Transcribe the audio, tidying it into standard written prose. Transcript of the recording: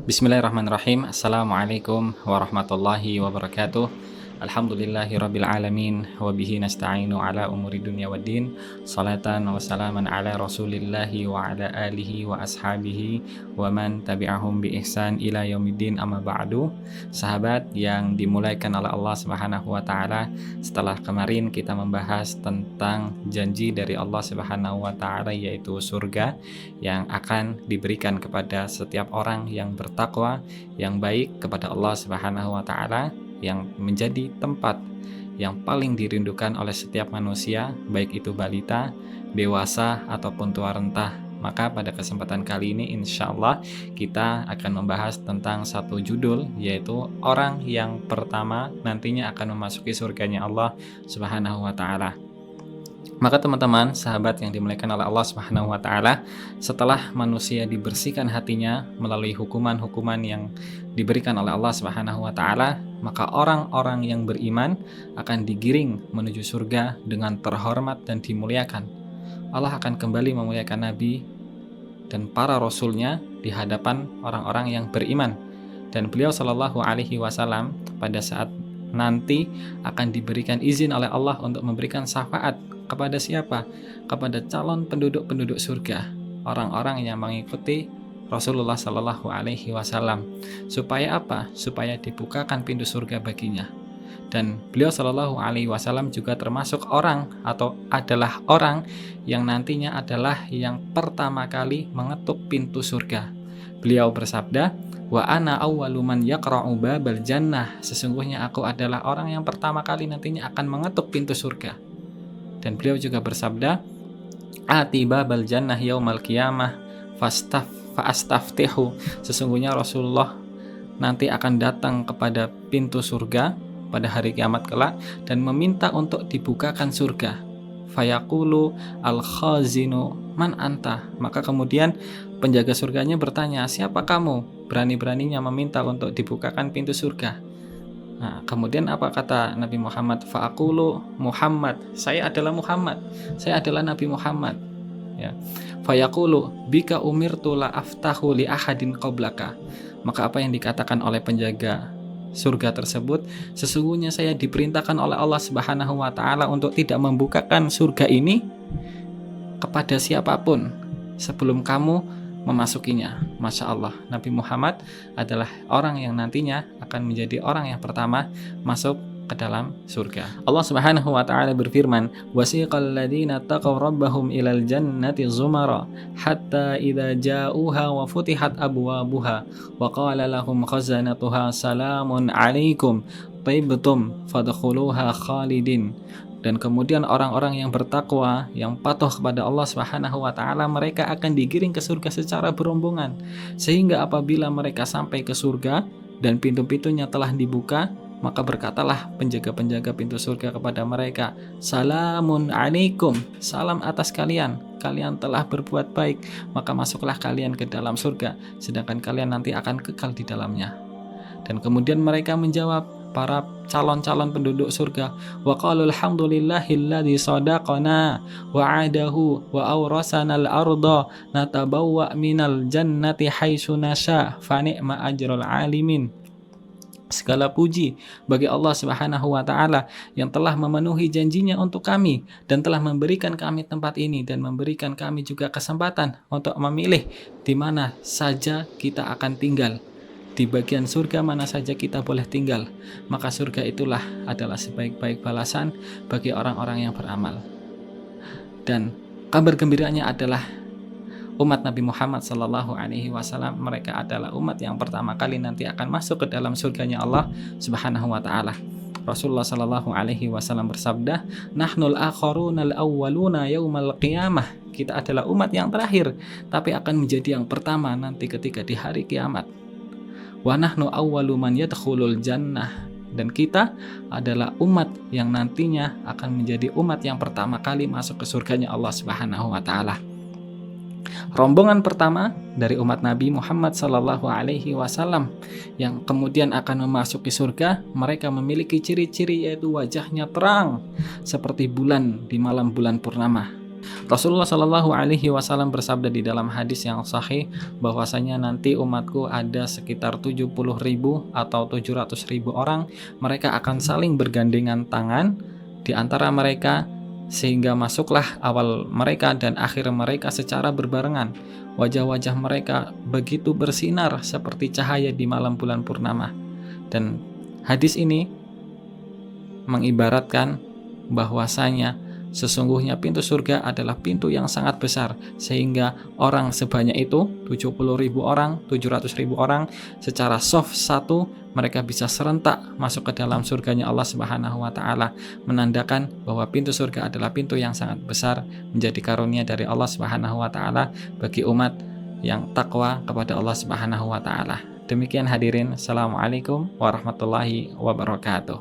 Bismillahirrahmanirrahim. Assalamualaikum warahmatullahi wabarakatuh. Alhamdulillahirabbil alamin wa bihi nasta'inu ala umuri dunya waddin. Salatan wa salaman ala Rasulillahi wa ala alihi wa ashabihi wa man tabi'ahum bi ihsan ila yaumiddin, amma ba'du. Sahabat yang dimuliakan oleh Allah Subhanahu wa taala, setelah kemarin kita membahas tentang janji dari Allah Subhanahu wa taala, yaitu surga yang akan diberikan kepada setiap orang yang bertakwa, yang baik kepada Allah Subhanahu wa taala, yang menjadi tempat yang paling dirindukan oleh setiap manusia, baik itu balita, dewasa ataupun tua renta. Maka pada kesempatan kali ini insya Allah kita akan membahas tentang satu judul, yaitu orang yang pertama nantinya akan memasuki surganya Allah Subhanahu wa taala. Maka teman-teman, sahabat yang dimuliakan oleh Allah Subhanahu wa taala, setelah manusia dibersihkan hatinya melalui hukuman-hukuman yang diberikan oleh Allah Subhanahu wa taala, maka orang-orang yang beriman akan digiring menuju surga dengan terhormat dan dimuliakan. Allah akan kembali memuliakan nabi dan para rasulnya di hadapan orang-orang yang beriman. Dan beliau sallallahu alaihi wasallam pada saat nanti akan diberikan izin oleh Allah untuk memberikan syafaat kepada siapa? Kepada calon penduduk-penduduk surga, orang-orang yang mengikuti Rasulullah Sallallahu Alaihi Wasallam. Supaya apa? Supaya dibukakan pintu surga baginya. Dan beliau Sallallahu Alaihi Wasallam juga termasuk orang atau adalah orang yang nantinya adalah yang pertama kali mengetuk pintu surga. Beliau bersabda, wa ana awwalu man yaqra'u babal jannah. Sesungguhnya aku adalah orang yang pertama kali nantinya akan mengetuk pintu surga. Dan beliau juga bersabda, ati babal jannah yaumal qiyamah fa'astaftihu. Sesungguhnya Rasulullah nanti akan datang kepada pintu surga pada hari kiamat kelak dan meminta untuk dibukakan surga. Fayaqulu al-khazinu man anta. Maka kemudian penjaga surganya bertanya, siapa kamu? Berani-beraninya meminta untuk dibukakan pintu surga. Nah, kemudian apa kata Nabi Muhammad? Fa'aqulu Muhammad. Saya adalah Muhammad. Saya adalah Nabi Muhammad. Ya. Fayaqulu bika umirtu la aftahu li ahadin qablaka. Maka apa yang dikatakan oleh penjaga surga tersebut, sesungguhnya saya diperintahkan oleh Allah Subhanahu wa taala untuk tidak membukakan surga ini kepada siapapun sebelum kamu memasukinya. Masya Allah, Nabi Muhammad adalah orang yang nantinya akan menjadi orang yang pertama masuk ke dalam surga. Allah Subhanahu wa taala berfirman, wasiqal ladzina taqaw rabbahum ilal jannati zumara hatta idza ja'uha wa futihat abwabuha wa qala lahum khazanatuha salamun alaikum tibtum fadkhuluha khalidin. Dan kemudian orang-orang yang bertakwa, yang patuh kepada Allah Subhanahu wa taala, mereka akan digiring ke surga secara berombongan. Sehingga apabila mereka sampai ke surga dan pintu-pintunya telah dibuka, maka berkatalah penjaga-penjaga pintu surga kepada mereka, salamun alaikum, salam atas kalian. Kalian telah berbuat baik, maka masuklah kalian ke dalam surga, sedangkan kalian nanti akan kekal di dalamnya. Dan kemudian mereka menjawab, para calon-calon penduduk surga, wa qalu alhamdulillahilladzi sadaqana wa'adahu wa awrasana al-ardha natabawwa minal jannati haitsu nasha fa ni'ma ajrul alimin. Segala puji bagi Allah Subhanahu wa taala yang telah memenuhi janjinya untuk kami dan telah memberikan kami tempat ini dan memberikan kami juga kesempatan untuk memilih di mana saja kita akan tinggal. Di bagian surga mana saja kita boleh tinggal, maka surga itulah adalah sebaik-baik balasan bagi orang-orang yang beramal. Dan kabar gembiranya adalah umat Nabi Muhammad sallallahu alaihi wasallam, mereka adalah umat yang pertama kali nanti akan masuk ke dalam surganya Allah Subhanahu wa taala. Rasulullah sallallahu alaihi wasallam bersabda, nahnul akharunal awwaluna yaumal qiyamah. Kita adalah umat yang terakhir, tapi akan menjadi yang pertama nanti ketika di hari kiamat. Wa nahnu awwalu man yadkhulul jannah. Dan kita adalah umat yang nantinya akan menjadi umat yang pertama kali masuk ke surganya Allah Subhanahu wa taala. Rombongan pertama dari umat Nabi Muhammad sallallahu alaihi wasallam yang kemudian akan memasuki surga, mereka memiliki ciri-ciri yaitu wajahnya terang seperti bulan di malam bulan purnama. Rasulullah Shallallahu Alaihi Wasallam bersabda di dalam hadis yang sahih bahwasanya nanti umatku ada sekitar 70.000 atau 700.000 orang, mereka akan saling bergandengan tangan di antara mereka sehingga masuklah awal mereka dan akhir mereka secara berbarengan. Wajah-wajah mereka begitu bersinar seperti cahaya di malam bulan purnama. Dan hadis ini mengibaratkan bahwasanya sesungguhnya pintu surga adalah pintu yang sangat besar, sehingga orang sebanyak itu 70.000 orang, 700.000 orang secara soft satu mereka bisa serentak masuk ke dalam surganya Allah Subhanahu wa taala, menandakan bahwa pintu surga adalah pintu yang sangat besar, menjadi karunia dari Allah Subhanahu wa taala bagi umat yang takwa kepada Allah Subhanahu wa taala. Demikian hadirin, assalamualaikum warahmatullahi wabarakatuh.